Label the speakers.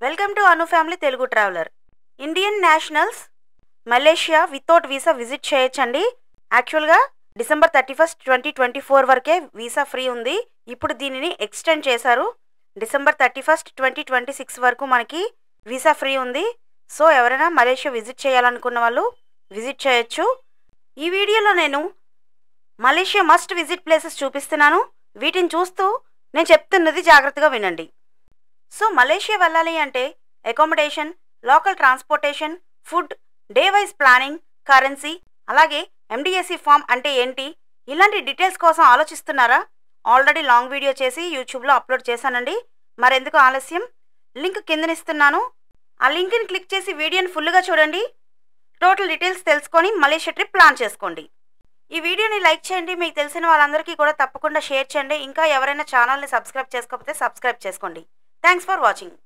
Speaker 1: Welcome to Anu family Telugu traveller. Indian nationals Malaysia without visa visit చేయొచ్చండి. యాక్చువల్గా December 31, 2024 వరకే visa free ఉంది. ఇప్పుడు దీనిని ఎక్స్టెండ్ చేశారు. డిసెంబర్ 31, 2026 వరకు మనకి వీసా ఫ్రీ ఉంది. సో ఎవరైనా మలేషియా విజిట్ చేయాలనుకున్న వాళ్ళు విజిట్ చేయొచ్చు. ఈ వీడియోలో నేను మలేషియా మస్ట్ విజిట్ ప్లేసెస్ చూపిస్తున్నాను. వీటిని చూస్తూ నేను చెప్తున్నది జాగ్రత్తగా వినండి. సో మలేషియా వెళ్ళాలి అంటే accommodation, local transportation, food, day wise planning, currency, అలాగే ఎండిఎస్సి ఫామ్ అంటే ఏంటి, ఇలాంటి డీటెయిల్స్ కోసం ఆలోచిస్తున్నారా? ఆల్రెడీ లాంగ్ వీడియో చేసి యూట్యూబ్లో అప్లోడ్ చేశానండి. మరెందుకు ఆలస్యం, లింక్ కిందనిస్తున్నాను. ఆ లింక్ని క్లిక్ చేసి వీడియోని ఫుల్గా చూడండి. టోటల్ డీటెయిల్స్ తెలుసుకొని మలేషియా ట్రిప్ ప్లాన్ చేసుకోండి. ఈ వీడియోని లైక్ చేయండి. మీకు తెలిసిన వాళ్ళందరికీ కూడా తప్పకుండా షేర్ చేయండి. ఇంకా ఎవరైనా ఛానల్ని సబ్స్క్రైబ్ చేసుకోకపోతే సబ్స్క్రైబ్ చేసుకోండి. Thanks for watching.